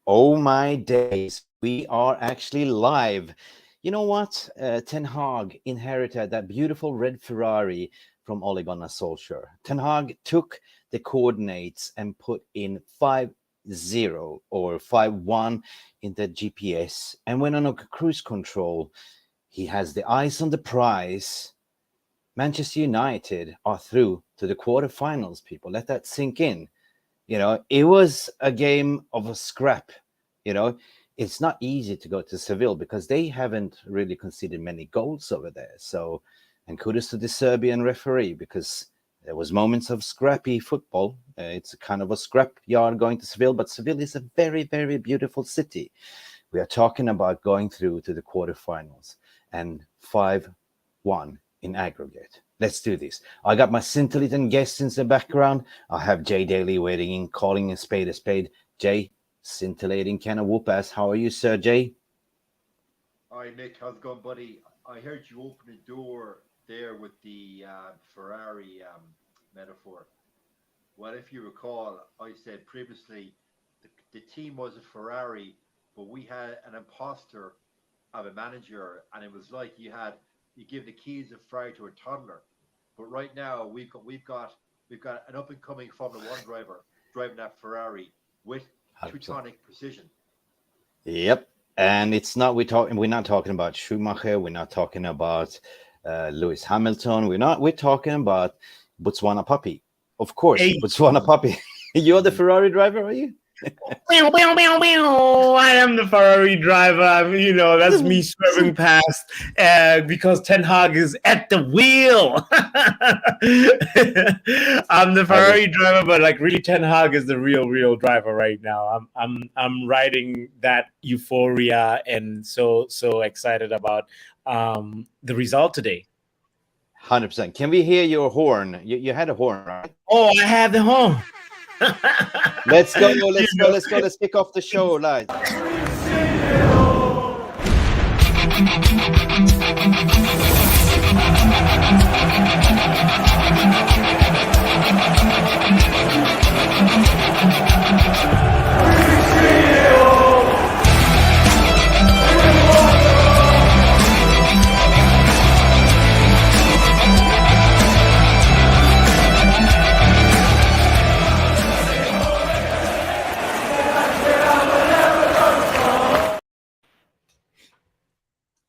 Oh my days, we are actually live. You know what? Ten Hag inherited that beautiful red Ferrari from Ole Gunnar Solskjaer. Ten Hag took the coordinates and put in 5-0 or 5-1 in the GPS and went on a cruise control. He has the eyes on the prize. Manchester United are through to the quarterfinals, people. Let that sink in. You know, it was a game of a scrap. You know, it's not easy to go to Seville because they haven't really conceded many goals over there. So, and kudos to the Serbian referee because there was moments of scrappy football. It's a kind of a scrap yard going to Seville, but Seville is a very, very beautiful city. We are talking about going through to the quarterfinals and 5-1 in aggregate. Let's do this. I got my scintillating guests in the background. I have Jay Daly waiting in, calling a spade a spade. Jay, scintillating kind of whoop-ass. How are you, Sir Jay? Hi, Mick. How's it going, buddy? I heard you open a door there with the Ferrari metaphor. Well, if you recall, I said previously the team was a Ferrari, but we had an imposter of a manager, and it was like you give the keys of Ferrari to a toddler. But right now we've got an up and coming Formula One driver driving that Ferrari with Teutonic precision. Yep, and it's not we're not talking about Schumacher. We're not talking about Lewis Hamilton. We're talking about Botswana Puppy. Of course, hey. Botswana Puppy. You're the Ferrari driver, are you? I am the Ferrari driver. You know, that's me swerving past because Ten Hag is at the wheel. I'm the Ferrari driver, but like really, Ten Hag is the real driver right now. I'm riding that euphoria and so excited about the result today. 100%. Can we hear your horn? You had a horn, right? Oh, I have the horn. Let's go. Let's kick off the show, lads.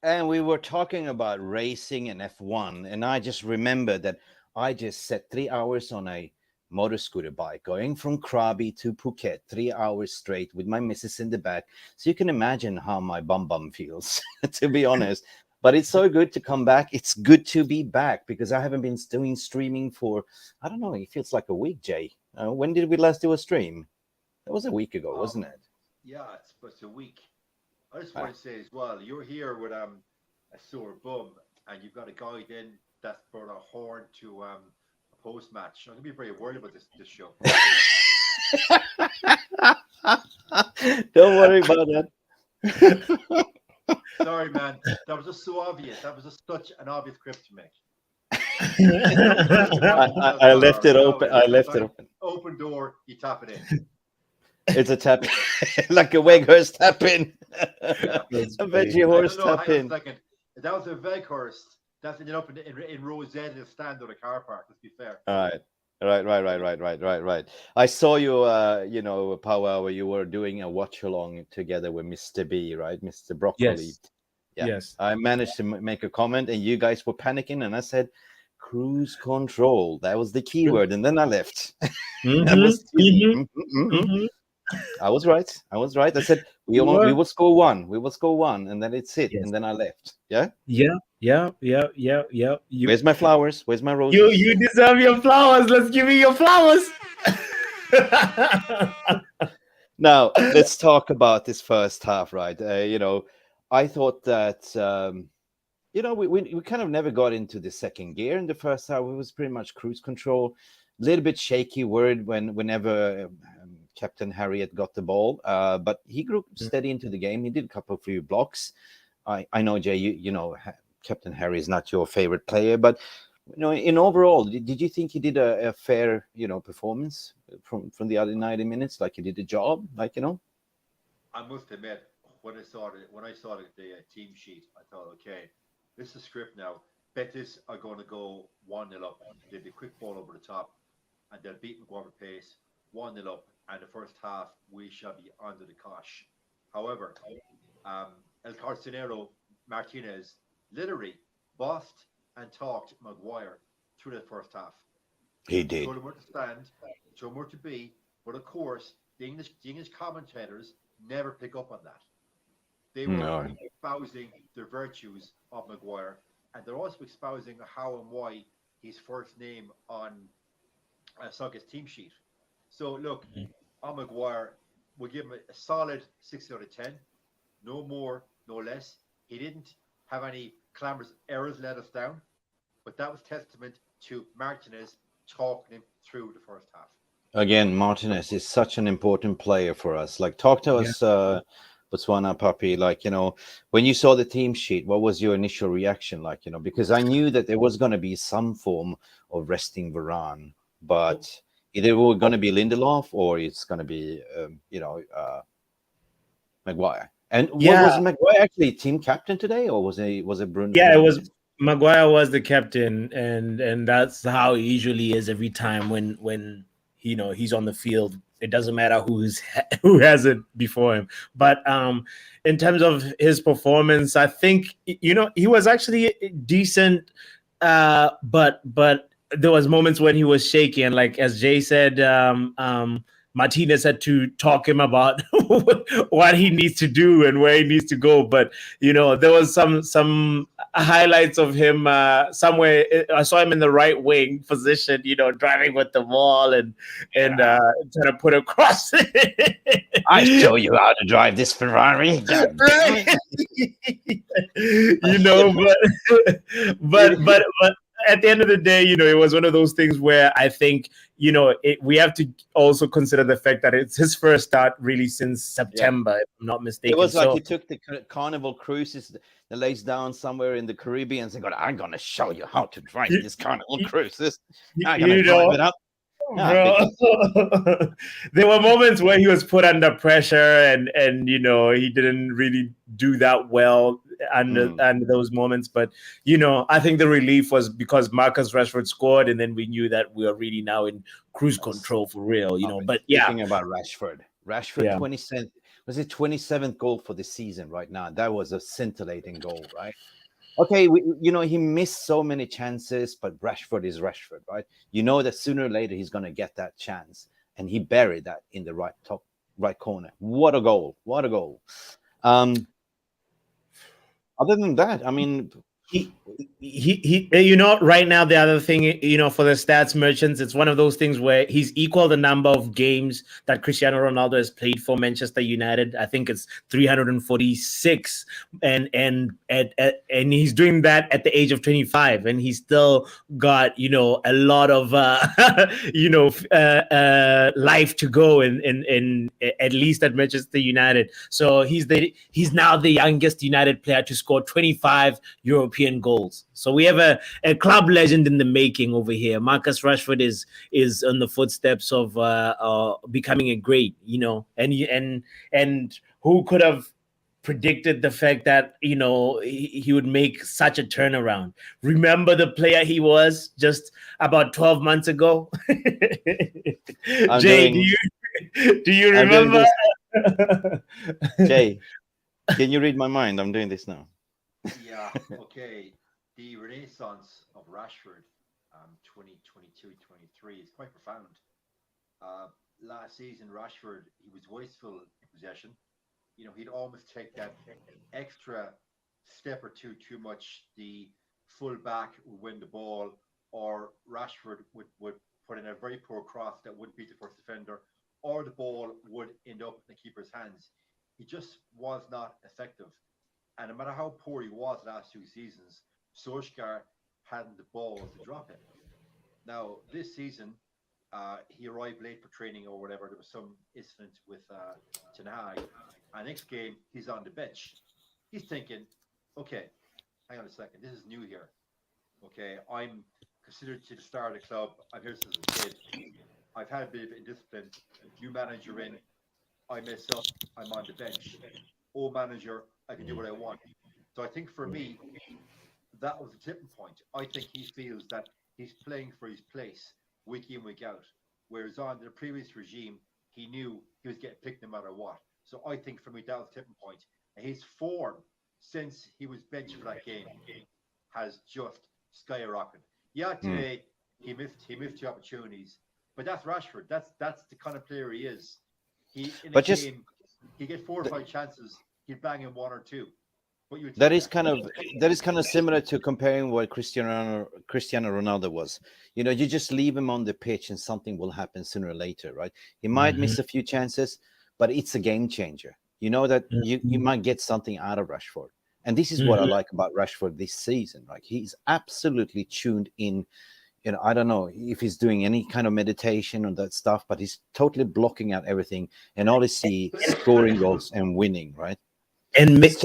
And we were talking about racing and F1, and I just remember that I just set 3 hours on a motor scooter bike going from Krabi to Phuket, 3 hours straight with my missus in the back. So you can imagine how my bum feels, to be honest. But it's so good to come back. It's good to be back because I haven't been doing streaming for, I don't know, it feels like a week, Jay. When did we last do a stream? That was a week ago, wasn't it? Yeah, it's a week. I just want to say as well, you're here with a sore bum, and you've got a guy then that's brought a horn to a post match. I'm gonna be very worried about this show. Don't worry about that. Sorry, man. That was just so obvious. That was just such an obvious script to make. I left it open. I left it open. Open door. You tap it in. It's a tap, like a Weghorst tap in. A veggie horse tap in. If that was a Weghorst, that's ended up in row Z in a stand or a car park. Let's be fair. All right. I saw you, PowerHour. You were doing a watch along together with Mr. B, right, Mr. Broccoli. Yes. Yeah. Yes. I managed to make a comment, and you guys were panicking, and I said, "Cruise control." That was the keyword, and then I left. I was right. I said we will score one. We will score one, and then it's it. Yes. And then I left. Yeah. Where's my flowers? Where's my roses? You deserve your flowers. Let's give you your flowers. Now let's talk about this first half, right? I thought that we kind of never got into the second gear in the first half. It was pretty much cruise control, a little bit shaky word whenever. Captain Harry had got the ball, but he grew steady into the game. He did a few blocks. I know, Jay, you know, Captain Harry is not your favorite player, but in overall, did you think he did a fair, performance from the other 90 minutes? Like he did a job, I must admit, when I saw the team sheet, I thought, okay, this is the script now. Betis are going to go 1-0 up. They'll be quick ball over the top, and they'll beat McGuire pace 1-0 up. And the first half, we shall be under the cosh. However, El Carcinero Martinez literally bossed and talked Maguire through the first half. He did. Told him where to stand, told him where to be. But of course, the English commentators never pick up on that. They were espousing the virtues of Maguire, and they're also espousing how and why he's first name on Saka's team sheet. So look, on Maguire, we'll give him a solid 6 out of 10. No more, no less. He didn't have any clamorous errors let us down, but that was testament to Martinez talking him through the first half. Again, Martinez is such an important player for us. Like, talk to us, Botswana Puppy. Like, when you saw the team sheet, what was your initial reaction? Like, because I knew that there was going to be some form of resting Varane, but either we're going to be Lindelof or it's going to be, Maguire. And was Maguire actually team captain today, or was it Bruno? Yeah, it was. Maguire was the captain, and that's how he usually is every time when he's on the field. It doesn't matter who has it before him. But in terms of his performance, I think he was actually decent. But there was moments when he was shaky, and like as Jay said, Martinez had to talk him about what he needs to do and where he needs to go. But there was some highlights of him somewhere. I saw him in the right wing position, driving with the ball and trying to put across. I show you how to drive this Ferrari. But at the end of the day, it was one of those things where I think, we have to also consider the fact that it's his first start really since September, if I'm not mistaken. It was like he took the Carnival cruises, that lays down somewhere in the Caribbean, and said, I'm going to show you how to drive this Carnival cruises. I'm going to drive it up. Bro. There were moments where he was put under pressure and he didn't really do that well under those moments. But I think the relief was because Marcus Rashford scored, and then we knew that we are really now in cruise control for real. But speaking about Rashford, 27th goal for the season right now. That was a scintillating goal, right? Okay, he missed so many chances, but Rashford is Rashford, right? That sooner or later he's going to get that chance, and he buried that in the top right corner. What a goal! What a goal! Other than that, I mean, he right now, the other thing, for the stats merchants, it's one of those things where he's equal the number of games that Cristiano Ronaldo has played for Manchester United. I think it's 346, and he's doing that at the age of 25, and he's still got a lot of life to go in at least at Manchester United. So he's now the youngest United player to score 25 European goals. So we have a club legend in the making over here. Marcus Rashford is on the footsteps of becoming a great, and who could have predicted the fact that he would make such a turnaround. Remember the player he was just about 12 months ago? Jay, do you remember? Jay, can you read my mind? I'm doing this now. Yeah, okay. The renaissance of Rashford, 2022-23 is quite profound. Last season, Rashford, he was wasteful in possession. He'd almost take that extra step or two too much. The full back would win the ball, or Rashford would put in a very poor cross that would beat the first defender, or the ball would end up in the keeper's hands. He just was not effective. And no matter how poor he was last 2 seasons, Solskjaer hadn't the balls to drop him. Now, this season, he arrived late for training or whatever. There was some incident with Ten Hag. And next game, he's on the bench. He's thinking, okay, hang on a second. This is new here. Okay, I'm considered to the star of the club. I'm here since a kid. I've had a bit of indiscipline. New manager in. I mess up, I'm on the bench. Oh, manager, I can do what I want. So I think for me, that was the tipping point. I think he feels that he's playing for his place week in, week out. Whereas on the previous regime, he knew he was getting picked no matter what. So I think for me, that was the tipping point. And his form since he was benched for that game has just skyrocketed. Yeah, today he missed two opportunities, but that's Rashford. That's the kind of player he is. He in a game, he get 4 or 5 chances, he'd bang in 1 or 2. But you that is kind of similar to comparing what Cristiano Ronaldo was. You know, you just leave him on the pitch and something will happen sooner or later, right? He might miss a few chances, but it's a game changer. You know that you might get something out of Rashford. And this is what I like about Rashford this season. Like, he's absolutely tuned in. You know, I don't know if he's doing any kind of meditation on that stuff, but he's totally blocking out everything, and all he see scoring goals and winning, right? And Mick,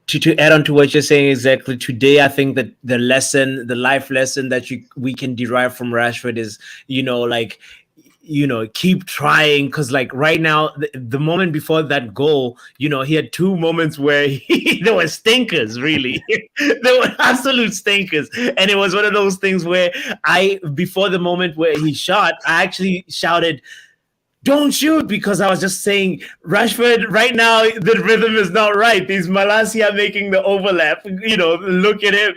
to add on to what you're saying exactly, today I think that the life lesson that we can derive from Rashford is, keep trying, because like right now, the moment before that goal, he had 2 moments where there were stinkers, really. There were absolute stinkers, and it was one of those things where before the moment where he shot, I actually shouted, "Don't shoot," because I was just saying, Rashford, right now, the rhythm is not right. These Malasia making the overlap, look at him,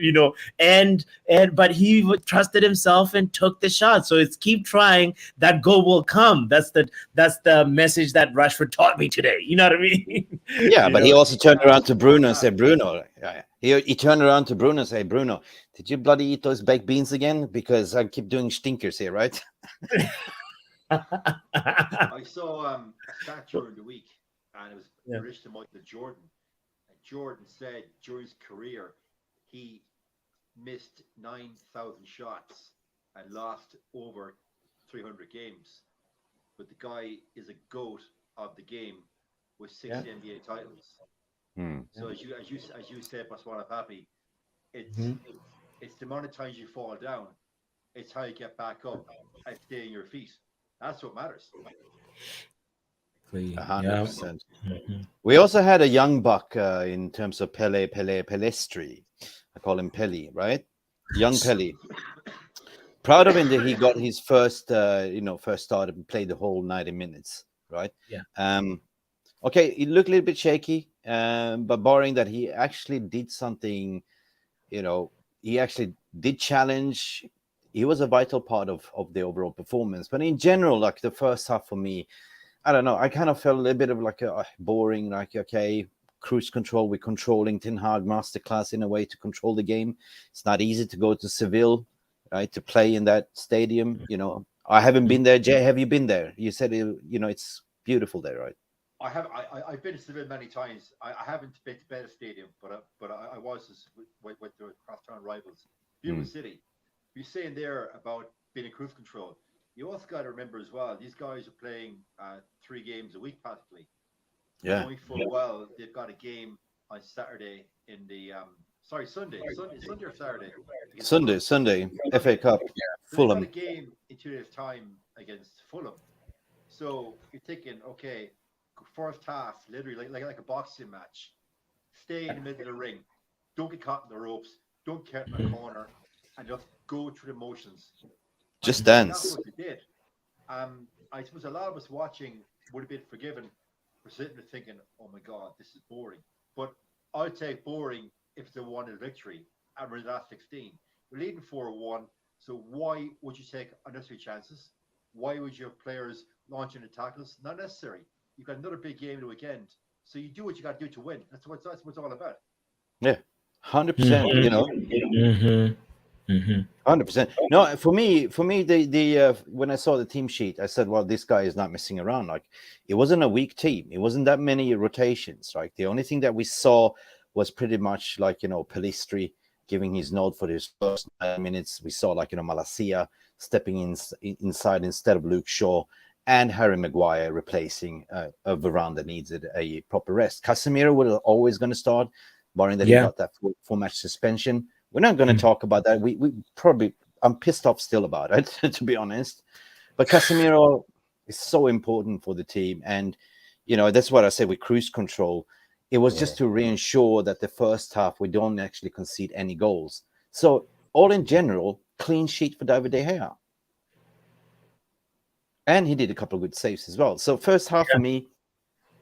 but he trusted himself and took the shot. So it's keep trying, that goal will come. That's the message that Rashford taught me today. You know what I mean? Yeah, but he also turned around to Bruno and said, Bruno, he turned around to Bruno and said, Bruno, did you bloody eat those baked beans again? Because I keep doing stinkers here, right? I saw a stat during the week, and it was rich to Michael Jordan. And Jordan said during his career, he missed 9,000 shots and lost over 300 games. But the guy is a GOAT of the game with 6 NBA titles. So as you said, 𝒂𝒊𝒄𝒌 𝑹𝒖𝒃𝒚, it's the amount of times you fall down. It's how you get back up and stay on your feet. That's what matters. 100%. We also had a young buck in terms of 𝒂𝒊𝒄𝒌. I call him Pelly, right? Young Pelly. Proud of him that he got his first start and played the whole 90 minutes, right? Yeah. Okay, he looked a little bit shaky, but barring that, he actually did something. He actually did challenge. He was a vital part of the overall performance. But in general, like the first half for me, I don't know, I kind of felt a little bit of like a boring, like, okay, cruise control. We're controlling Ten Hag masterclass in a way to control the game. It's not easy to go to Seville, right, to play in that stadium. I haven't been there. Jay, have you been there? You said, it's beautiful there, right? I have. I've been to Seville many times. I haven't been to Betis Stadium, but I was with the crosstown rivals. Beautiful city. You're saying there about being in cruise control. You also got to remember as well, these guys are playing 3 games a week practically. Yeah. Knowing full well they've got a game on Saturday in the Sunday or Saturday. Sunday, FA Cup. Fulham. They've got a game in 2 days' time against Fulham. So you're thinking, okay, first half, literally like a boxing match. Stay in the middle of the ring. Don't get caught in the ropes. Don't get in the corner. And just go through the motions. Just dance. That's what they did. I suppose a lot of us watching would have been forgiven for sitting there thinking, oh my God, this is boring. But I'd take boring if it's a 1-0 victory and we're in the last 16. We're leading 4-1. So why would you take unnecessary chances? Why would you have players launching the tackles? Not necessary. You've got another big game in the weekend. So you do what you got to do to win. That's what it's all about. Yeah, 100%. 100%. No, for me, the when I saw the team sheet, I said, well, this guy is not messing around. Like, it wasn't a weak team. It wasn't that many rotations. Right. The only thing that we saw was pretty much like, Pelistri giving his nod for his first 9 minutes. We saw like, Malasia stepping inside instead of Luke Shaw, and Harry Maguire replacing a Varane that needed a proper rest. Casemiro was always going to start, barring that he got that 4-match suspension. We're not going to talk about that. We probably, I'm pissed off still about it, to be honest. But Casemiro is so important for the team. And, that's what I said with cruise control. It was just to reassure that the first half we don't actually concede any goals. So all in general, clean sheet for David De Gea. And he did a couple of good saves as well. So first half for me,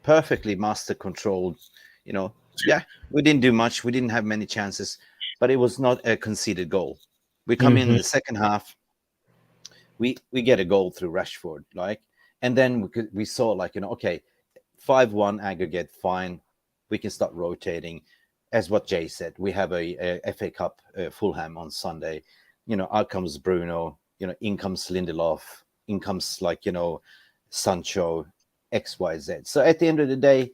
perfectly master controlled. Yeah, we didn't do much. We didn't have many chances, but it was not a conceded goal. We come in the second half. We get a goal through Rashford, and then we saw okay, 5-1 aggregate, fine. We can start rotating. As what Jay said, we have a FA Cup Fulham on Sunday. Out comes Bruno. In comes Lindelof. In comes Sancho, XYZ. So at the end of the day,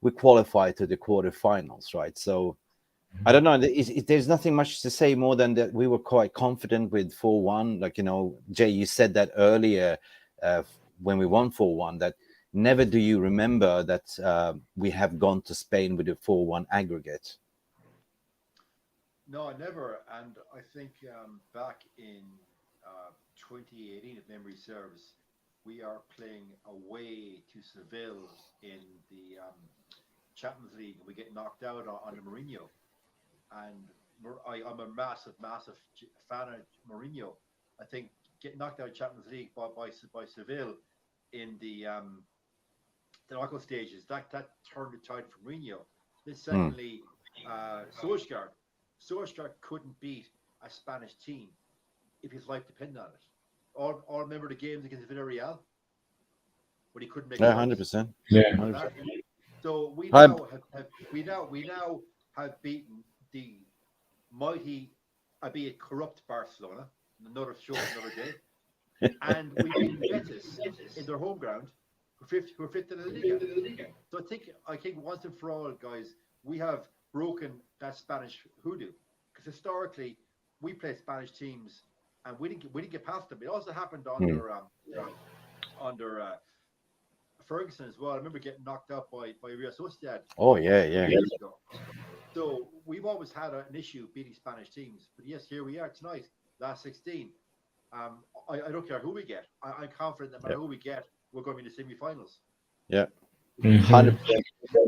we qualify to the quarterfinals, right? So I don't know. There's nothing much to say more than that we were quite confident with 4-1. Jay, you said that earlier when we won 4-1, that never do you remember that we have gone to Spain with a 4-1 aggregate. No, never. And I think back in 2018, if memory serves, we are playing away to Seville in the Champions League, and we get knocked out on the Mourinho. And I'm a massive fan of Mourinho. I think getting knocked out of Champions League by Seville in the knockout stages, that turned the tide for Mourinho. Then secondly, Solskjaer couldn't beat a Spanish team if his life depended on it. All remember the games against Villarreal when he couldn't make 100%. Yeah. 100%. So we now have beaten the mighty, albeit corrupt Barcelona. Another show, another day. And we beat Betis in their home ground. We're fifth in the Liga. So I think once and for all, guys, we have broken that Spanish hoodoo. Because historically, we played Spanish teams and we didn't get past them. It also happened under Ferguson as well. I remember getting knocked out by Real Sociedad. Oh yeah. Years ago. So we've always had an issue beating Spanish teams. But yes, here we are tonight, last 16. I don't care who we get. I'm confident that no matter who we get, we're going to be in the semi-finals. Yeah. 100%.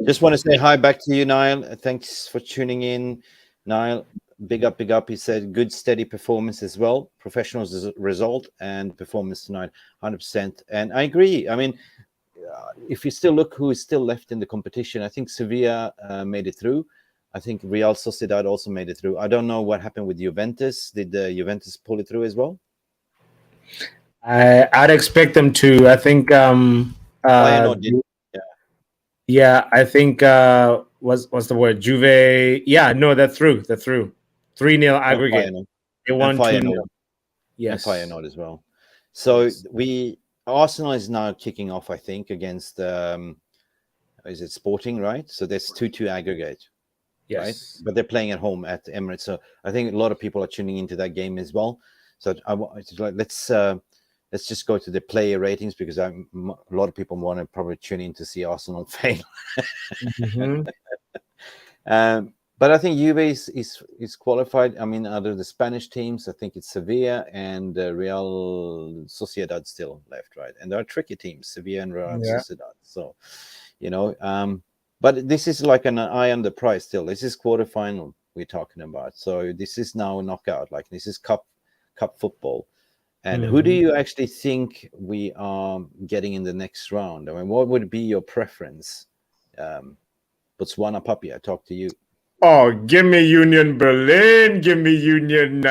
Just want to say hi back to you, Niall. Thanks for tuning in, Niall. Big up. He said good, steady performance as well. Professional result and performance tonight, 100%. And I agree. I mean, if you still look who is still left in the competition, I think Sevilla made it through. I think Real Sociedad also made it through. I don't know what happened with Juventus. Did Juventus pull it through as well? I'd expect them to. I think. Yeah, I think. What's the word? Juve. Yeah, no, they're through. 3-0 aggregate. They won 2-0. Yes, and Feyenoord as well. So Arsenal is now kicking off, I think, against is it Sporting, right? So there's 2-2 aggregate. Yes. Right? But they're playing at home at Emirates. So I think a lot of people are tuning into that game as well. So let's just go to the player ratings because a lot of people want to probably tune in to see Arsenal fail. But I think Juve is qualified. I mean, out of the Spanish teams, I think it's Sevilla and Real Sociedad still left, right? And there are tricky teams, Sevilla and Real Sociedad. So, but this is like an eye on the prize still. This is quarterfinal we're talking about. So this is now a knockout. Like this is cup football. And who do you actually think we are getting in the next round? I mean, what would be your preference? Botswana Puppy, I talk to you. Oh, give me Union Berlin. Give me Union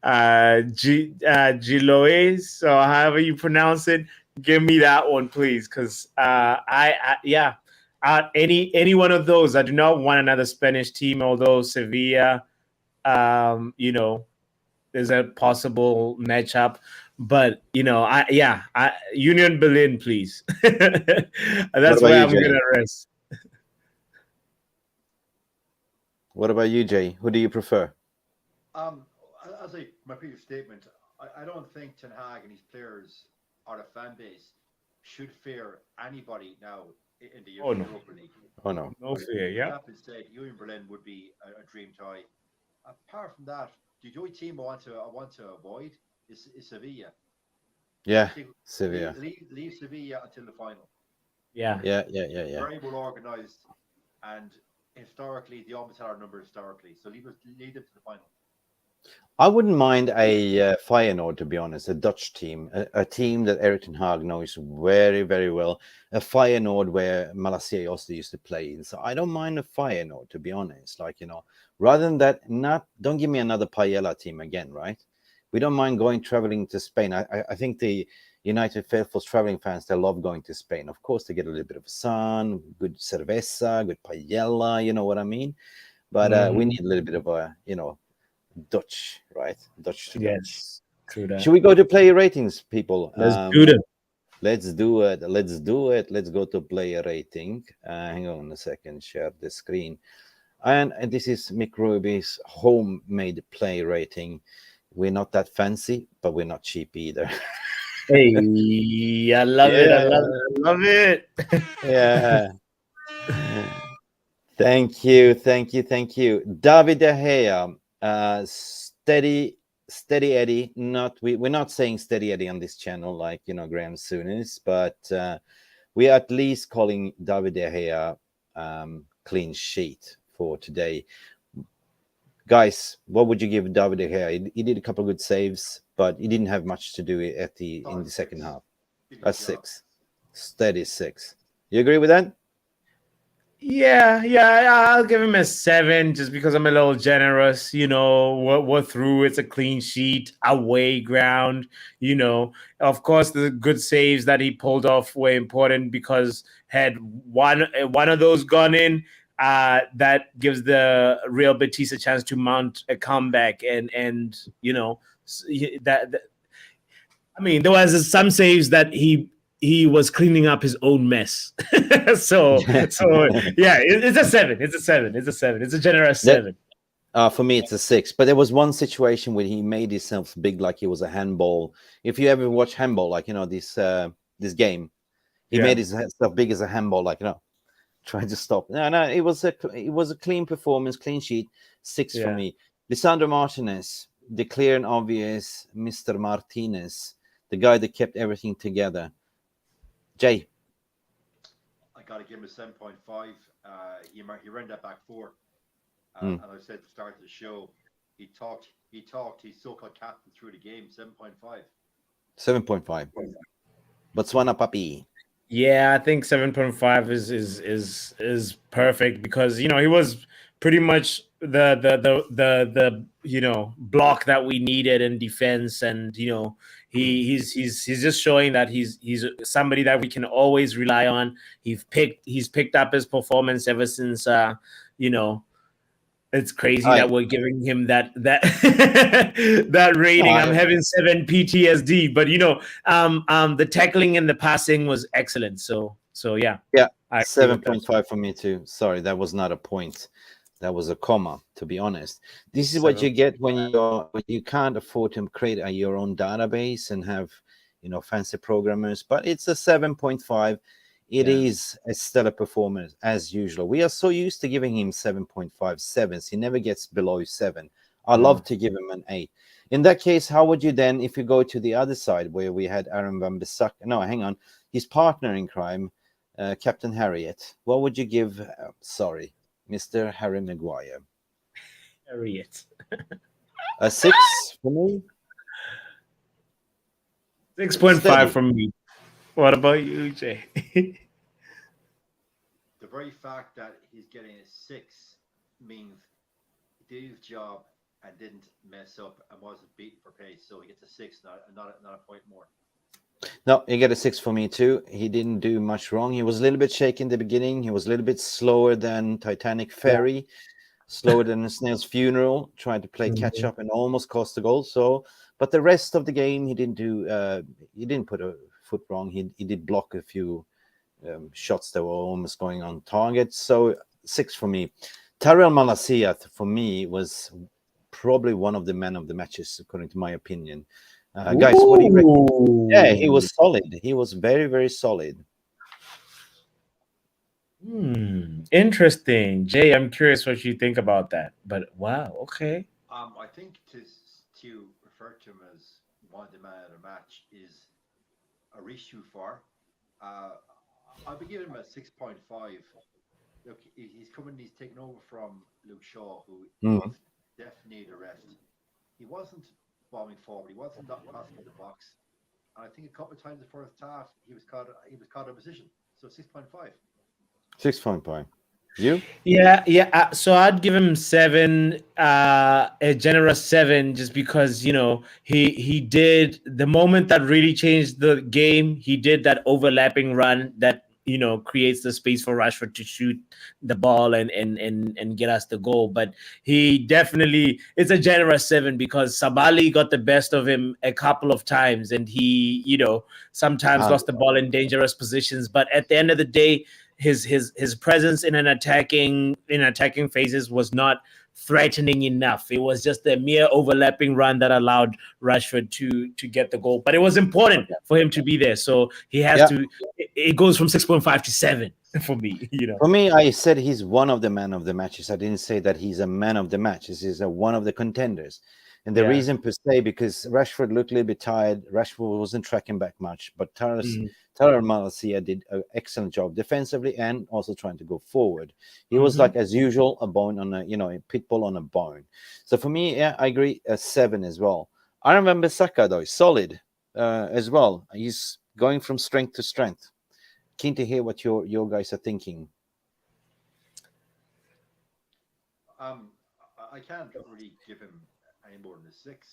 Gilois, or however you pronounce it. Give me that one, please, because any one of those. I do not want another Spanish team, although Sevilla, there's a possible matchup, but Union Berlin, please. That's where I'm gonna rest. What about you, Jay? Who do you prefer? As my previous statement, I don't think Ten Hag and his players or the fan base should fear anybody now in the Europa League. Oh no, no fear. Yeah. That being said, Union Berlin would be a dream tie. Apart from that, the only team I want to avoid is Sevilla. Yeah, Sevilla. Leave Sevilla until the final. Yeah. Yeah. Very well organised, and historically, they almost had our number historically. So lead them to the final. I wouldn't mind a Feyenoord, to be honest, a Dutch team, a team that Erik ten Hag knows very, very well. A Feyenoord where Malacia also used to play in. So I don't mind a Feyenoord, to be honest. Like, rather than that, don't give me another Paella team again, right? We don't mind traveling to Spain. I think the United Faithful's traveling fans, they love going to Spain. Of course, they get a little bit of sun, good cerveza, good paella, you know what I mean? But we need a little bit of a, Dutch, right? Dutch to Dutch. Yes, true that. Should we go to player ratings, people? Let's do it. Let's do it. Let's do it. Let's go to player rating. Hang on a second. Share the screen. And this is Mick Ruby's homemade player rating. We're not that fancy, but we're not cheap either. Hey, I love it. I love it. I love it. Yeah. Thank you. David De Gea, steady Eddie. We're not saying steady Eddie on this channel like Graham Souness, but we're at least calling David De Gea clean sheet for today. Guys, what would you give David De Gea? He did a couple of good saves, but he didn't have much to do in the second half. A 6, steady 6. You agree with that? Yeah, I'll give him a 7 just because I'm a little generous. We're through. It's a clean sheet, away ground. Of course, the good saves that he pulled off were important because had one of those gone in, that gives the Real Betis a chance to mount a comeback, and that. I mean, there was some saves that he was cleaning up his own mess. so yeah, it's a 7. It's a 7. It's a generous 7. For me, it's a 6. But there was one situation where he made himself big, like he was a handball. If you ever watch handball, like this game, he made himself big as a handball, like trying to stop. No, it was a clean performance, clean sheet. 6 for me. Lisandro Martinez, the clear and obvious Mr. Martinez, the guy that kept everything together. Jay, I got to give him a 7.5. He ran that back 4, and I said at the start of the show, he talked his so-called captain through the game. 7.5. 7.5. Botswana Papi. Yeah, I think 7.5 is perfect because he was pretty much the block that we needed in defense, and he's just showing that he's somebody that we can always rely on. He's picked up his performance ever since it's crazy that we're giving him that that rating. I'm having 7 PTSD, but the tackling and the passing was excellent. So yeah. Yeah, 7.5 for me too. Sorry, that was not a point. That was a comma, to be honest. This is what you get when you can't afford to create your own database and have fancy programmers. But it's a 7.5. It is a stellar performance as usual. We are so used to giving him 7.5 7s. He never gets below 7. I love to give him an 8. In that case, how would you then, if you go to the other side where we had Aaron Van Bissaka? No, hang on. His partner in crime, Captain Harriet. What would you give? Sorry, Mr. Harry Maguire. Harriet. A 6 for me. 6.5 from me. What about you, Jay? The very fact that he's getting a 6 means he did his job and didn't mess up and wasn't beaten for pace. So he gets a 6, not a point more. No, he got a 6 for me too. He didn't do much wrong. He was a little bit shaky in the beginning. He was a little bit slower than Titanic Ferry, slower than a snail's funeral, trying to play catch up and almost cost the goal. So, but the rest of the game, he didn't do. He didn't put a foot wrong. He did block a few shots that were almost going on target. So 6 for me. Tyrell Malacia for me was probably one of the men of the matches, according to my opinion. Guys, what do you reckon? Yeah, he was solid. He was very, very solid. Interesting. Jay, I'm curious what you think about that. But wow, okay. I think to refer to him as one of the man of the match is a reach too far. I'll be giving him a 6.5. Look, he's coming. He's taken over from Luke Shaw, who Mm. definitely needed a rest. He wasn't bombing forward. He wasn't not crossing the box. And I think a couple of times in the first half he was caught in a position. So 6.5. 6.5. You? Yeah. So I'd give him 7, a generous 7, just because he did the moment that really changed the game. He did that overlapping run that creates the space for Rashford to shoot the ball and get us the goal. But he definitely, it's a generous 7 because Sabali got the best of him a couple of times, and he sometimes lost the ball in dangerous positions. But at the end of the day, his presence in attacking phases was not threatening enough. It was just a mere overlapping run that allowed Rashford to get the goal. But it was important for him to be there. So he has to. It goes from 6.5 to 7 for me. For me, I said he's one of the man of the matches. I didn't say that he's a man of the matches. He's one of the contenders. And the reason per se, because Rashford looked a little bit tired. Rashford wasn't tracking back much, but Tyrell Malacia did an excellent job defensively and also trying to go forward. He was like, as usual, a bone on a pit bull on a bone. So for me, yeah, I agree, a 7 as well. Aaron Wan-Bissaka, though, solid as well. He's going from strength to strength. Keen to hear what your guys are thinking. I can't really give him any more than a 6.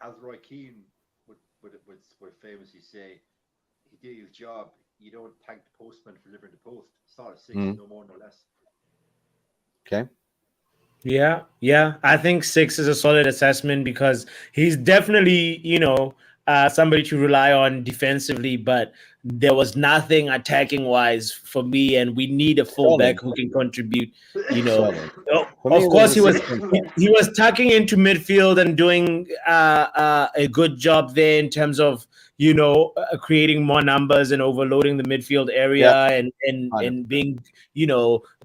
As Roy Keane would famously say, he did his job. You don't thank the postman for delivering the post. It's not a 6, no more, no less. Okay. Yeah. I think 6 is a solid assessment because he's definitely, somebody to rely on defensively, but there was nothing attacking wise for me, and we need a fullback who can contribute. Of course, he was tucking into midfield and doing a good job there in terms of creating more numbers and overloading the midfield area and being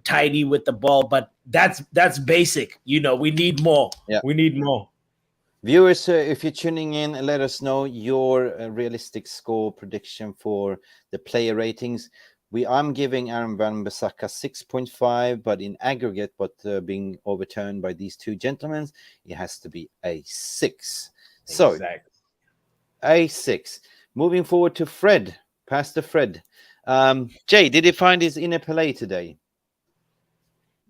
tidy with the ball. But that's basic. We need more. We need more. Viewers, if you're tuning in, let us know your realistic score prediction for the player ratings. I'm giving Aaron Wan-Bissaka 6.5, but in aggregate, being overturned by these two gentlemen, it has to be a 6. So, a 6. Moving forward to Fred, Pastor Fred. Jay, did he find his inner Pelé today?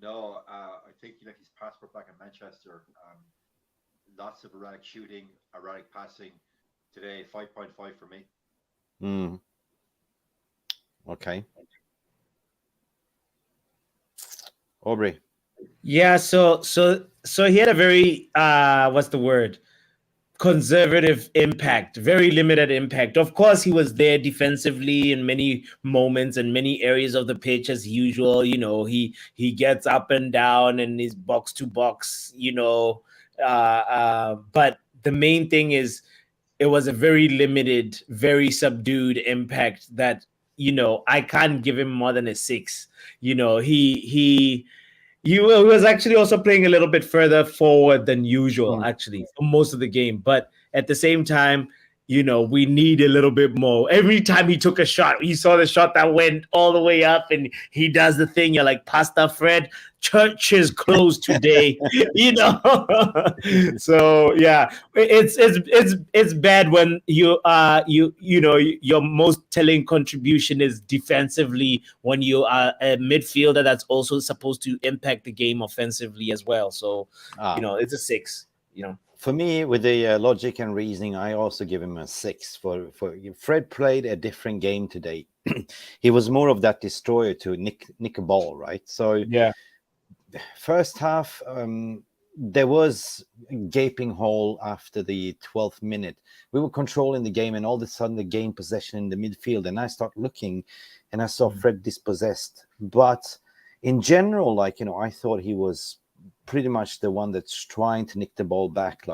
No, I think he left his passport back in Manchester. Lots of erratic shooting, erratic passing. Today, 5.5 for me. Okay. Aubrey. Yeah, so he had a very what's the word? Conservative impact, very limited impact. Of course, he was there defensively in many moments and many areas of the pitch as usual. He gets up and down and he's box to box, but the main thing is it was a very limited, very subdued impact that, I can't give him more than a 6. He was actually also playing a little bit further forward than usual, actually, for most of the game. But at the same time, we need a little bit more. Every time he took a shot, you saw the shot that went all the way up and he does the thing. You're like, Pastor Fred, church is closed today, So yeah, it's bad when your most telling contribution is defensively when you are a midfielder that's also supposed to impact the game offensively as well. So it's a 6. For me, with the logic and reasoning, I also give him a 6. For Fred played a different game today. He was more of that destroyer to nick a ball, right? So yeah. First half, there was a gaping hole after the 12th minute. We were controlling the game, and all of a sudden, they gained possession in the midfield. And I start looking, and I saw Fred dispossessed. But in general, I thought he was pretty much the one that's trying to nick the ball back,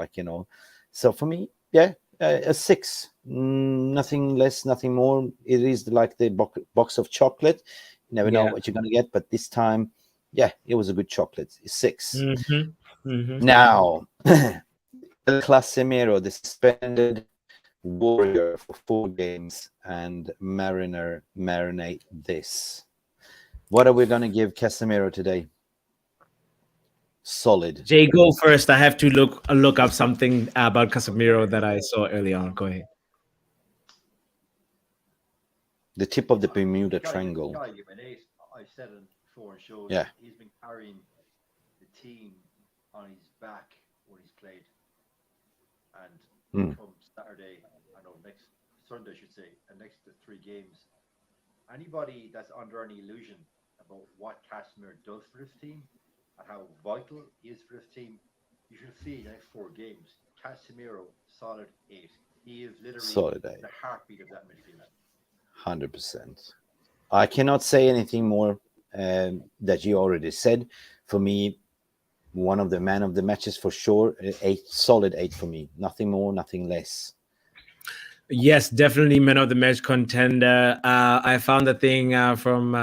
So for me, yeah, a 6. Nothing less, nothing more. It is like the box of chocolate. You never know what you're going to get, but this time, yeah, it was a good chocolate. 6. Now, El Casemiro, the suspended Warrior for 4 games, and Mariner marinate this. What are we going to give Casemiro today? Solid. Jay, go first. I have to look up something about Casemiro that I saw early on. Go ahead. The tip of the Bermuda Gotta Triangle. give him an 8. I said it before in shows. Yeah. He's been carrying the team on his back when he's played. And come Saturday, next Sunday, I should say, and next to 3 games, anybody that's under any illusion about what Casemiro does for this team and how vital he is for this team, you should see the next 4 games. Casemiro, solid 8. He is literally Solid 8. the heartbeat of that midfield. 100%. I cannot say anything more that you already said. For me, one of the man of the matches for sure. 8, solid 8 for me. Nothing more, nothing less. Yes, definitely man of the match contender. I found the thing from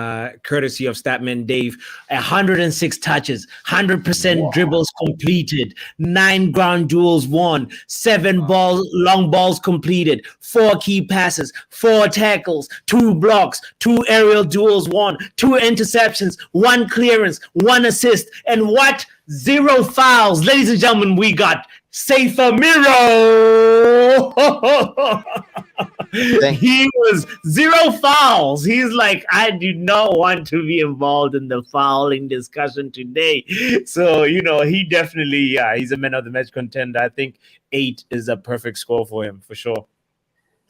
courtesy of Statman Dave. 106 touches, 100% dribbles completed, 9 ground duels won, 7 long balls completed, 4 key passes, 4 tackles, 2 blocks, 2 aerial duels won, 2 interceptions, 1 clearance, 1 assist, and what? 0 fouls. Ladies and gentlemen, we got 𝒂𝒐𝒚. He was 0 fouls. He's like, I do not want to be involved in the fouling discussion today. So, he definitely, he's a man of the match contender. I think 8 is a perfect score for him, for sure.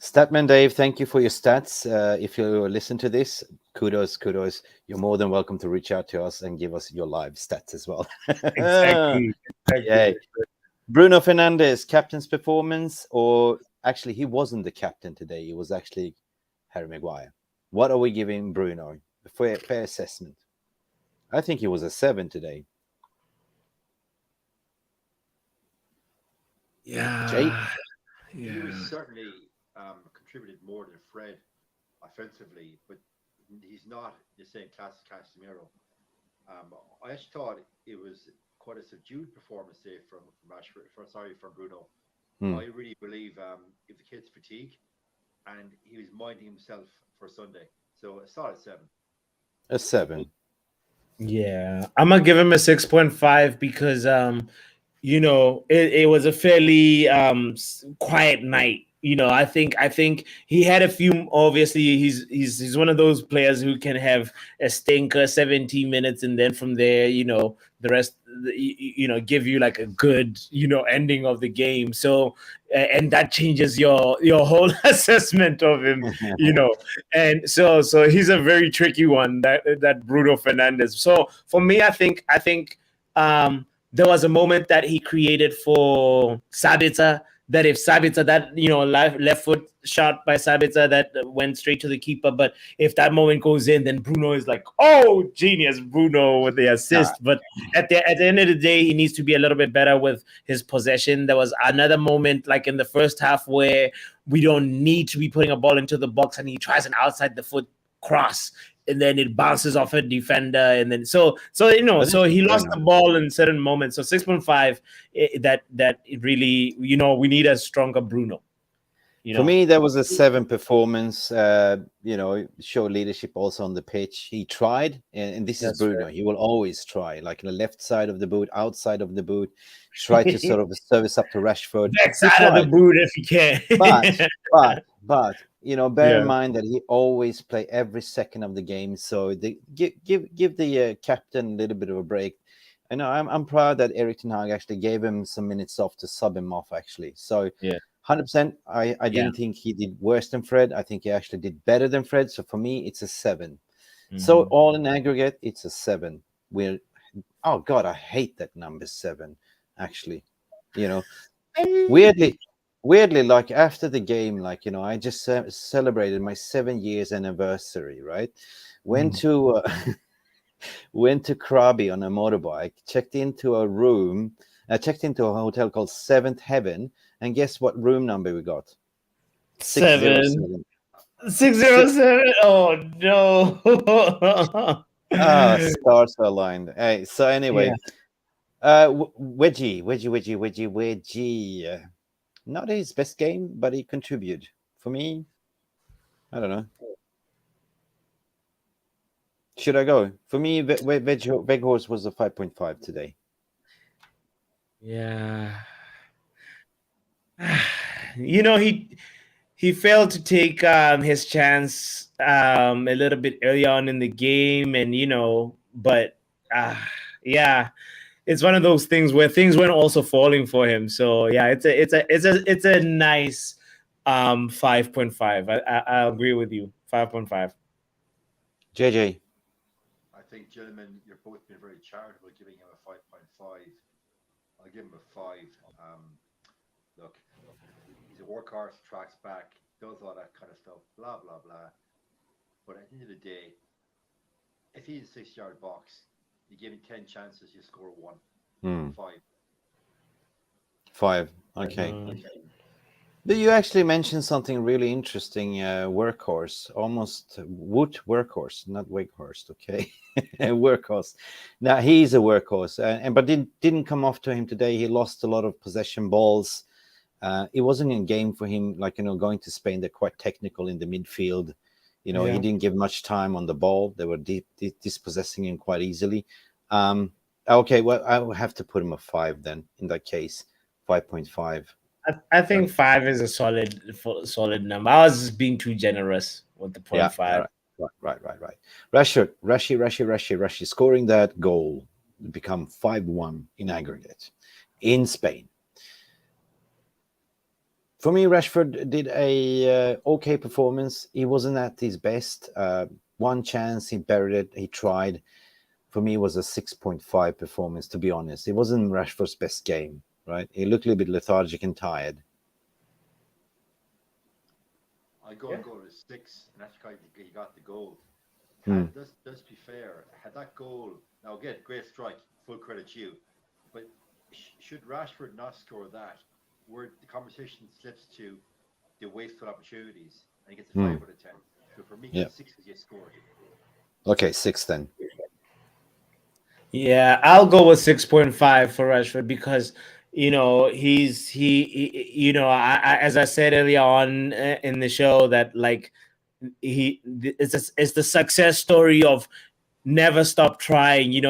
Statman Dave, thank you for your stats. If you listen to this, kudos. You're more than welcome to reach out to us and give us your live stats as well. Exactly. Yeah. Bruno Fernandes, captain's performance, or actually he wasn't the captain today. It was actually Harry Maguire. What are we giving Bruno? Fair assessment. I think he was a 7 today. Yeah. Jay? He was certainly contributed more than Fred offensively, but he's not the same class as Casemiro. I actually thought it was quite a subdued performance today from Bruno. I really believe if the kid's fatigue, and he was minding himself for Sunday. So a solid 7. A 7. Yeah, I'm gonna give him a 6.5 because it was a fairly quiet night. I think he had a few. Obviously, he's one of those players who can have a stinker 17 minutes, and then from there, the rest, give you like a good, ending of the game. So, and that changes your whole assessment of him, And so he's a very tricky one, that Bruno Fernandes. So for me, I think there was a moment that he created for Sabitzer. That if Sabitzer, that left foot shot by Sabitzer that went straight to the keeper, but if that moment goes in, then Bruno is like, oh, genius, Bruno with the assist. But at the end of the day, he needs to be a little bit better with his possession. There was another moment, like in the first half, where we don't need to be putting a ball into the box, and he tries an outside the foot cross, and then it bounces off a defender, and then so he lost the ball in certain moments. So 6.5, that it really, we need a stronger Bruno. For me, that was a 7 performance. Showed leadership also on the pitch. He tried, and this is Bruno. Right. He will always try, like in the left side of the boot, outside of the boot, try to sort of service up to Rashford. Back side of the boot if he can. but bear in mind that he always play every second of the game. So give the captain a little bit of a break. I know I'm proud that Erik ten Hag actually gave him some minutes off to sub him off, actually. So 100%, I didn't think he did worse than Fred. I think he actually did better than Fred. So for me, it's a 7. So all in aggregate, it's a 7. Oh God, I hate that number 7. Actually, weirdly, like after the game, like I just celebrated my 7 years anniversary. Right, went to Krabi on a motorbike, checked into a hotel called 7th Heaven. And guess what room number we got? 607. 607. Oh no. Stars are aligned. Hey, so anyway, Wedgie. not his best game, but he contributed. For me, I don't know. Should I go? For me, Weghorst was a 5.5 today. Yeah. You know, he failed to take his chance a little bit early on in the game, and but yeah, it's one of those things where things weren't also falling for him. So yeah, it's a nice 5.5. I agree with you. 5.5. JJ. I think, gentlemen, you're both been very charitable giving him a 5.5. I'll give him a 5. Look, he's a workhorse, tracks back, does all that kind of stuff, blah, blah, blah. But at the end of the day, if he's a 6-yard box, you give him 10 chances, you score 1. 5. 5. Okay. But you actually mentioned something really interesting, workhorse, almost wood workhorse, not Weghorst, okay? Workhorse. Now, he's a workhorse, but didn't come off to him today. He lost a lot of possession balls. It wasn't in game for him, like, going to Spain. They're quite technical in the midfield. He didn't give much time on the ball. They were dispossessing him quite easily. Okay, well, I will have to put him a 5 then, in that case, 5.5. I think 5 is a solid number. I was just being too generous with the 0.5. Right. Rashid scoring that goal become 5-1 in aggregate in Spain. For me, Rashford did a okay performance. He wasn't at his best. One chance, he buried it. He tried. For me, it was a 6.5 performance, to be honest. It wasn't Rashford's best game. Right, he looked a little bit lethargic and tired. I go and go to 6, and that's why he got the goal. Let's be fair. Had that goal, now again, great strike, full credit to you. But should Rashford not score that, where the conversation slips to the wasteful opportunities, and he gets a 5 out of 10. So for me, 6 because he scored. Okay, 6 then. Yeah, I'll go with 6.5 for Rashford because he's as I said earlier on in the show, that like it's the success story of never stop trying. He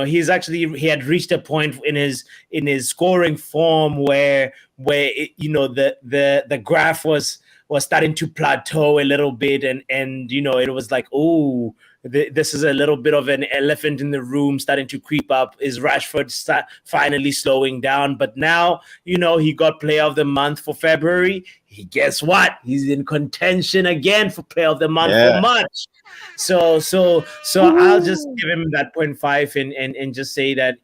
had reached a point in his scoring form where the graph was starting to plateau a little bit, and it was like, oh, this is a little bit of an elephant in the room starting to creep up. Is Rashford finally slowing down? But now, he got Player of the Month for February. Guess what? He's in contention again for Player of the Month for March. So I'll just give him that 0.5 and just say that,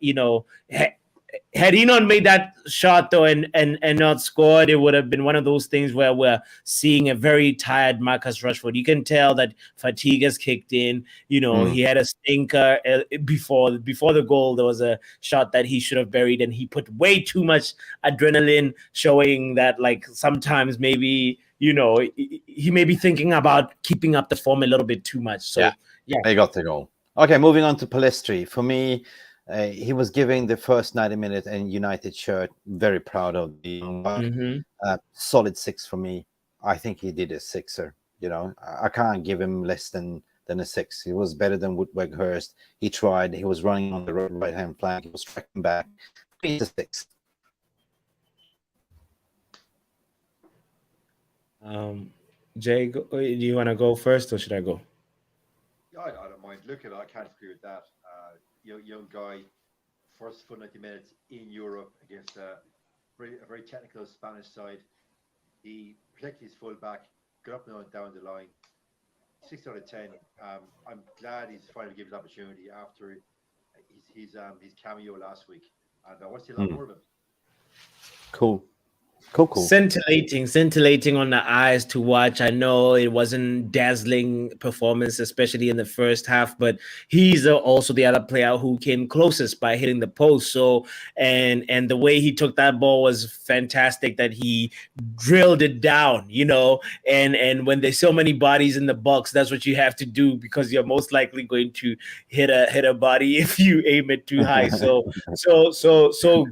had he not made that shot though and not scored, it would have been one of those things where we're seeing a very tired Marcus Rashford. You can tell that fatigue has kicked in. He had a stinker before the goal. There was a shot that he should have buried, and he put way too much adrenaline, showing that like sometimes maybe he may be thinking about keeping up the form a little bit too much. So yeah, they got the goal. Okay, moving on to Pellistri. For me, he was giving the first 90 minutes and United shirt. Very proud of the young guy. Solid 6 for me. I think he did a 6er. I can't give him less than a 6. He was better than Weghorst. He tried. He was running on the right hand flank. He was tracking back. He's a 6. Jay, do you want to go first, or should I go? Yeah, I don't mind. Look at it. I can't agree with that. Young guy, first full 90 minutes in Europe against a very technical Spanish side. He protected his fullback, got up and down the line. 6 out of 10. I'm glad he's finally given his opportunity after his cameo last week, and I want to see a lot more of him. Cool. Scintillating on the eyes to watch. I know it wasn't dazzling performance, especially in the first half, but he's also the other player who came closest by hitting the post. So, and the way he took that ball was fantastic, that he drilled it down, and when there's so many bodies in the box, that's what you have to do, because you're most likely going to hit a body if you aim it too high. So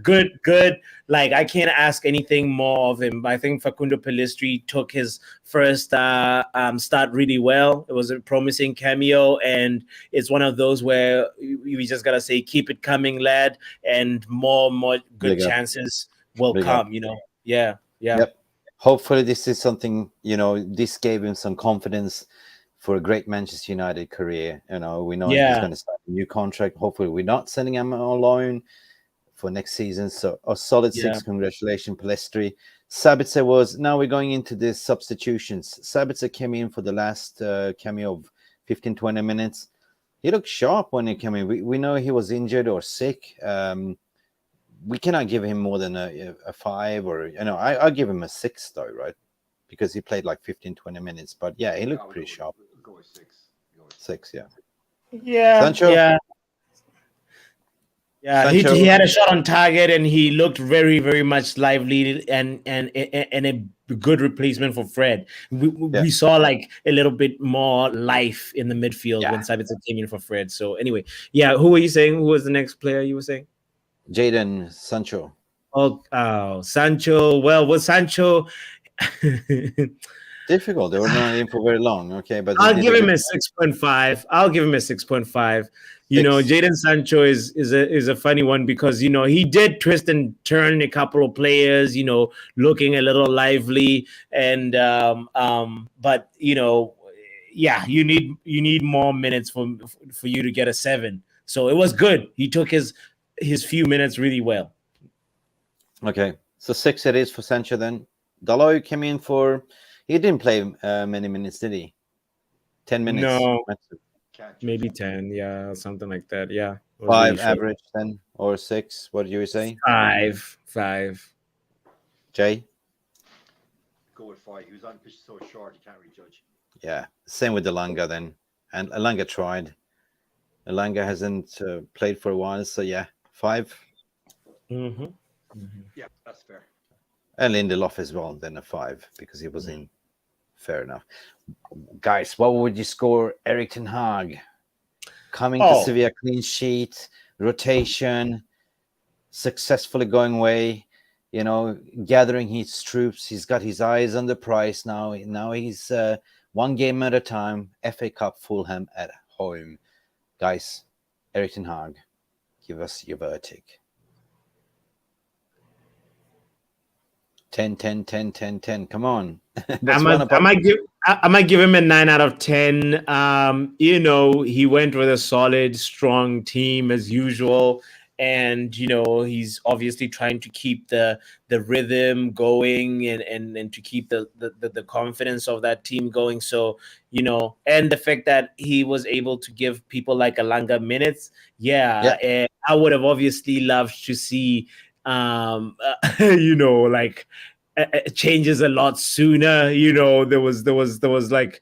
good. like I can't ask anything more of him. I think Facundo Pellistri took his first start really well. It was a promising cameo, and it's one of those where we just gotta say, keep it coming, lad, and more good chances will come. Yeah. Yep. Hopefully, this is something. This gave him some confidence for a great Manchester United career. We know he's going to start a new contract. Hopefully, we're not sending him on loan for next season. So a solid 6. Congratulations, Pellistri. Sabitzer was. Now we're going into the substitutions. Sabitzer came in for the last cameo of 15-20 minutes. He looked sharp when he came in. We know he was injured or sick. We cannot give him more than a 5, or I'll give him a 6 though, right? Because he played like 15-20 minutes. But yeah, he looked pretty sharp. Go with 6. 6, yeah. Yeah. Sancho? Yeah, Sancho, he had a shot on target, and he looked very, very much lively and a good replacement for Fred. We saw like a little bit more life in the midfield when Sabitzer came in for Fred. So anyway, who were you saying? Who was the next player you were saying? Jadon Sancho. Oh, Sancho. Well, with Sancho, difficult. They were not in for very long. Okay, but I'll give him a 6.5. I'll give him a 6.5. Jadon Sancho is a funny one because he did twist and turn a couple of players. Looking a little lively, and but you need more minutes for you to get a 7. So it was good. He took his few minutes really well. Okay, so 6 it is for Sancho then. Daly came in for. He didn't play many minutes, did he? 10 minutes. No, maybe 10. Yeah, something like that. Yeah, 5 really average then, or 6. What do you say? 5. Jay? Go with 5. He was on pitch so short, you can't really judge. Yeah, same with Elanga then. And Elanga tried. Elanga hasn't played for a while, so 5. Mm-hmm. Yeah, that's fair. And Lindelof as well, then a 5 because he was in. Fair enough. Guys, what would you score Erik ten Hag? Coming to Sevilla, clean sheet, rotation, successfully going away, gathering his troops. He's got his eyes on the prize now. Now he's one game at a time. FA Cup, Fulham at home. Guys, Erik ten Hag, give us your verdict. 10. Come on. I might give him a 9 out of 10. He went with a solid, strong team as usual. And, he's obviously trying to keep the rhythm going and to keep the confidence of that team going. So, and the fact that he was able to give people like Elanga minutes. I would have obviously loved to see changes a lot sooner. There was like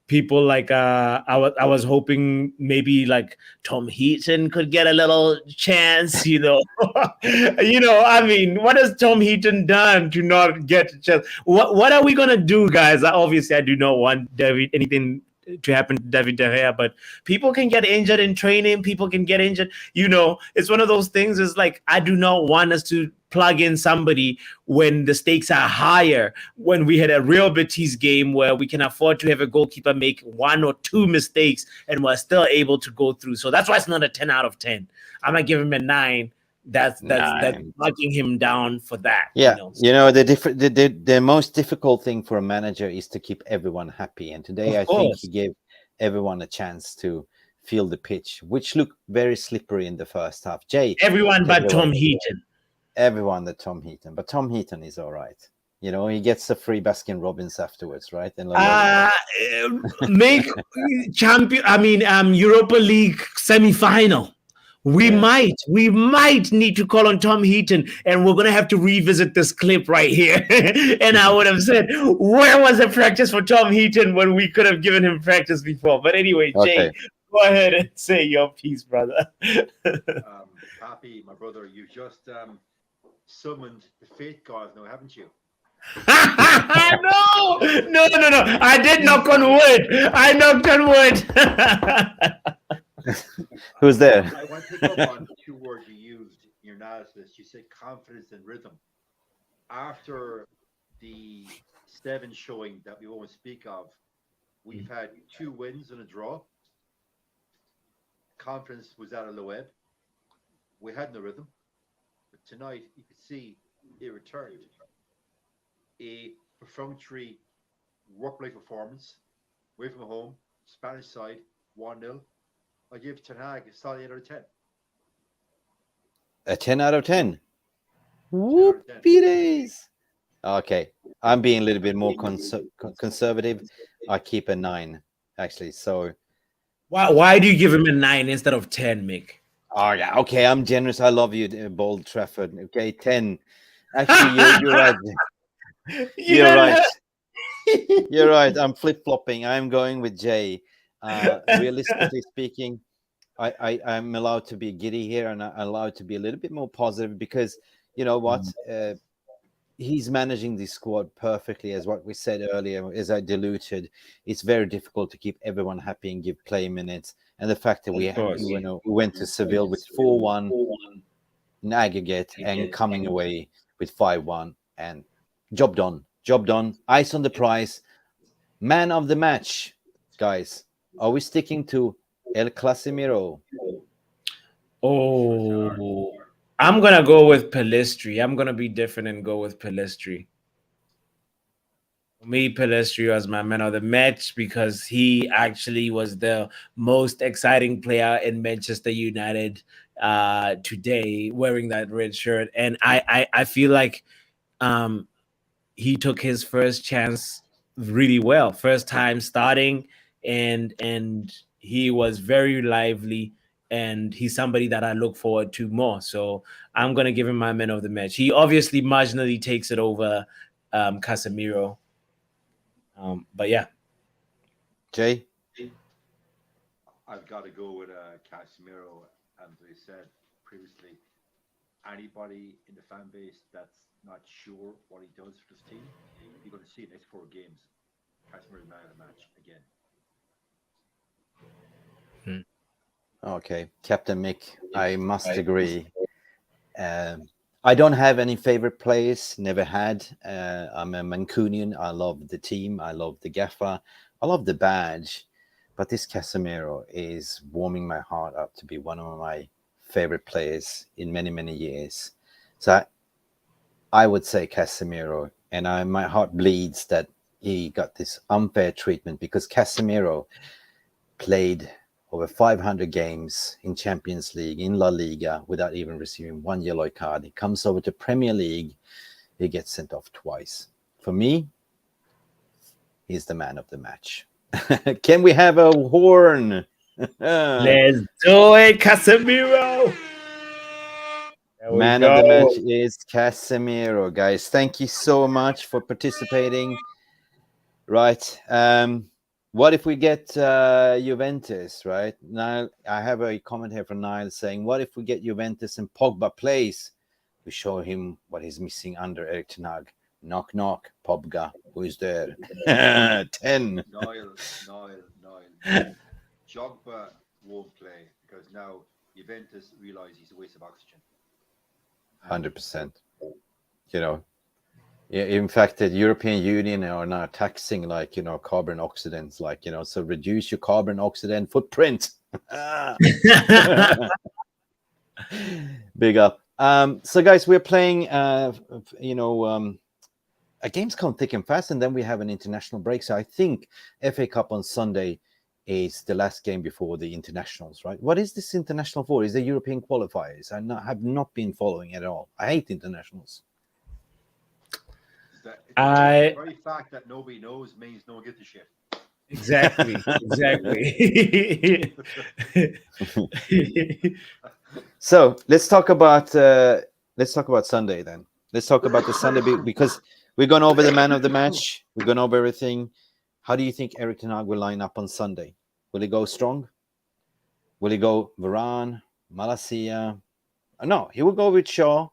people like I was hoping maybe like Tom Heaton could get a little chance. I mean, what has Tom Heaton done to not get a chance? What are we gonna do, guys? Obviously, I do not want anything to happen to David De Gea, but people can get injured in training. People can get injured. It's one of those things. It's like, I do not want us to plug in somebody when the stakes are higher. When we had a Real Betis game where we can afford to have a goalkeeper make 1 or 2 mistakes and we're still able to go through. So that's why it's not a 10 out of 10. I'm gonna give him a 9. That's knocking him down for that. The most difficult thing for a manager is to keep everyone happy. And today, I think he gave everyone a chance to feel the pitch, which looked very slippery in the first half. Jay, everyone but Tom Heaton. Everyone but Tom Heaton, but Tom Heaton is all right. He gets a free Baskin Robbins afterwards, right? And make champion. I mean, Europa League semi-final. We might need to call on Tom Heaton, and we're gonna have to revisit this clip right here. And I would have said, where was the practice for Tom Heaton when we could have given him practice before? But anyway, Jay, go ahead and say your piece, brother. Pappy, my brother, you just summoned the faith gods now, haven't you? No. I did knock on wood. I knocked on wood. Who's there? I want to pick up on 2 words you used in your analysis. You said confidence and rhythm. After the 7 showing that we won't speak of, we've had 2 wins and a draw. Confidence was out of the web. We had no rhythm. But tonight, you could see it returned. A perfunctory work-life performance, away from home, Spanish side, 1-0. I give Ten Hag a solid 8 out of 10. A 10 out of 10. 10 out Whoop, of 10. days. Okay, I'm being a little bit more conservative. I keep a 9, actually. So, Why do you give him a 9 instead of 10, Mick? oh yeah, okay, I'm generous. I love you, Bold Trafford. Okay, 10. Actually, you're right. You're right. You're right. I'm flip-flopping. I'm going with Jay. Realistically speaking, I'm allowed to be giddy here, and I'm allowed to be a little bit more positive because you know what? He's managing the squad perfectly, as what we said earlier. As I diluted, it's very difficult to keep everyone happy and give play minutes. And the fact that we went to Seville with 4-1 in aggregate and coming away with 5-1, and job done. Job done. Ice on the prize. Man of the match, guys. Are we sticking to El Casemiro? Oh, I'm gonna go with Pellistri. I'm gonna be different and go with Pellistri. For me, Pellistri was my man of the match because he actually was the most exciting player in Manchester United today, wearing that red shirt. And I feel like he took his first chance really well, first time starting, and he was very lively. And he's somebody that I look forward to more. So I'm going to give him my man of the match. He obviously marginally takes it over Casemiro. But yeah. Jay? I've got to go with Casemiro. As I said previously, anybody in the fan base that's not sure what he does for this team, you're going to see the next 4 games. Casemiro's man of the match again. Okay, Captain Mick, I must agree. I don't have any favorite players, never had. I'm a Mancunian. I love the team. I love the gaffer. I love the badge. But this Casemiro is warming my heart up to be one of my favorite players in many, many years. So I would say Casemiro. And my heart bleeds that he got this unfair treatment because Casemiro played over 500 games in Champions League, in La Liga, without even receiving 1 yellow card. He comes over to Premier League, he gets sent off twice. For me, he's the man of the match. Can we have a horn? Let's do it, Casemiro. Man of the match is Casemiro, guys. Thank you so much for participating. Right. What if we get Juventus, right? Now, I have a comment here from Niall saying, what if we get Juventus and Pogba plays? We show him what he's missing under Erik ten Hag. Knock, knock, Pogba, who is there? 10. Niall. Jogba won't play because now Juventus realise he's a waste of oxygen. 100%. You know, in fact, the European Union are now taxing, like, you know, carbon oxidants, like, you know, so reduce your carbon oxidant footprint. Big up. So, guys, we're playing, you know, a game's come thick and fast, and then we have an international break. So I think FA Cup on Sunday is the last game before the internationals, right? What is this international for? Is the European qualifiers? I have not been following at all. I hate internationals. The very fact that nobody knows means no one gives a shit. Exactly. So let's talk about Sunday then. Let's talk about the Sunday because we're going over the man of the match. We're going over everything. How do you think Erik ten Hag will line up on Sunday? Will he go strong? Will he go Varane, Malacia? No, he will go with Shaw.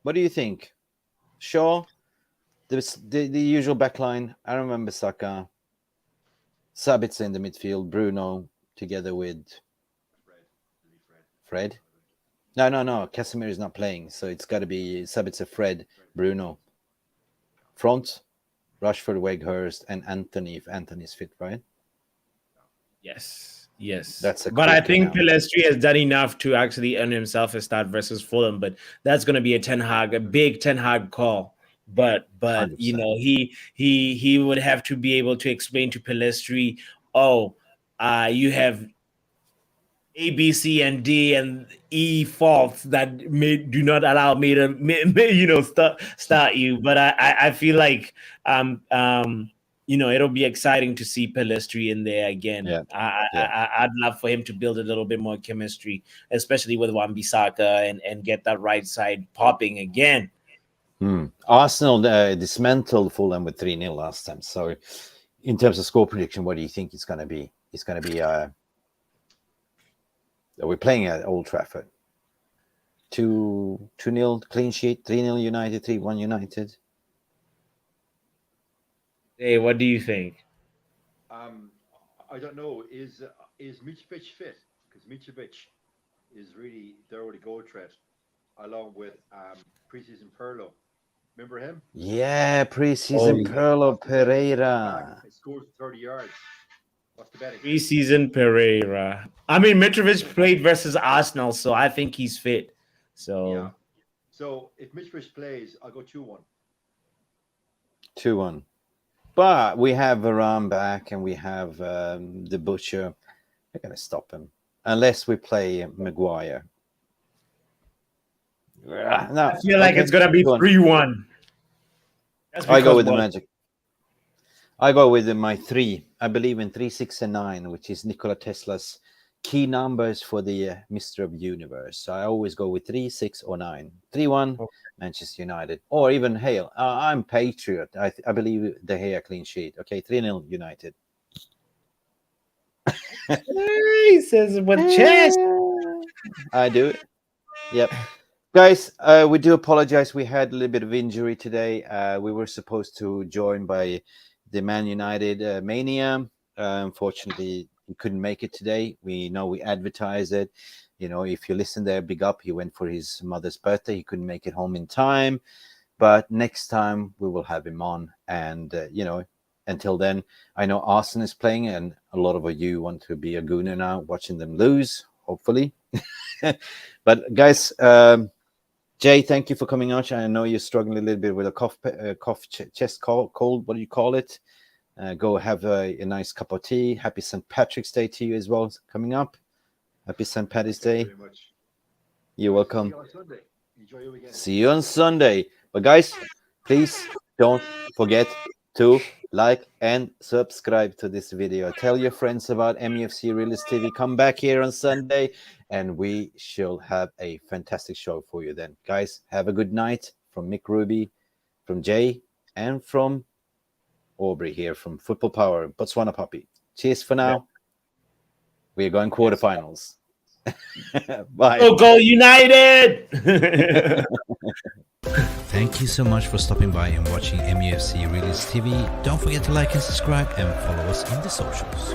What do you think? Shaw, the usual backline. I remember Saka, Sabitzer in the midfield, Bruno together with Fred. No, no, no. Casemiro is not playing, so it's got to be Sabitzer, Fred, Bruno. Front, Rashford, Weghorst, and Anthony if Anthony's fit, right? Yes, yes. That's a But I quick think announcement. Pellistri has done enough to actually earn himself a start versus Fulham. But that's going to be a big Ten Hag call. But 100%. he would have to be able to explain to Pellistri, oh, you have A, B, C, and D and E faults that do not allow me to start you. But I feel like it'll be exciting to see Pellistri in there again. Yeah. Yeah. I'd love for him to build a little bit more chemistry, especially with Wan-Bissaka and get that right side popping again. Arsenal dismantled Fulham with 3-0 last time. So, in terms of score prediction, what do you think it's going to be? It's going to be. We're playing at Old Trafford. 2-0 clean sheet, 3-0 United, 3-1 United. Hey, what do you think? I don't know. Is Mitrovic fit? Because Mitrovic is really their only goal threat, along with preseason Pirlo. Remember him? Yeah, preseason Pirlo Pereira. He scores 30 yards. What's the betting? Preseason Pereira. I mean, Mitrovic played versus Arsenal, so I think he's fit. So yeah. So if Mitrovic plays, I'll go 2-1. 2-1. But we have Varane back and we have the Butcher. We're going to stop him. Unless we play Maguire. No, I feel like it's going to be 3-1. I go with the Magic. I go with my 3. I believe in 3, 6, and 9, which is Nikola Tesla's key numbers for the Mr. of Universe. So I always go with 3, 6, or 9. 3-1, Manchester United. Or even Hale. I'm Patriot. I believe the Gea clean sheet. Okay, 3-0 United. He says it with chest. I do it. Yep. Guys, we do apologize. We had a little bit of injury today. We were supposed to join by the Man United Mania. Unfortunately, he couldn't make it today. We know we advertised it. You know, if you listen there, big up. He went for his mother's birthday. He couldn't make it home in time. But next time we will have him on. And, until then, I know Arsenal is playing and a lot of you want to be a gooner now, watching them lose, hopefully. But guys, Jay, thank you for coming on. I know you're struggling a little bit with a chest cold. What do you call it? Go have a nice cup of tea. Happy St. Patrick's Day to you as well coming up. Happy St. Patty's Day. Thank you very much. You're welcome. See you on Sunday. Enjoy your weekend. See you on Sunday. But guys, please don't forget to like and subscribe to this video. Tell your friends about MUFC Realist TV. Come back here on Sunday and we shall have a fantastic show for you then. Guys, have a good night from Mick Ruby, from Jay, and from Aubrey here from Football Power, Botswana Puppy. Cheers for now. We're going quarterfinals. Bye. Go United! Thank you so much for stopping by and watching MUFC Realist TV. Don't forget to like and subscribe and follow us on the socials.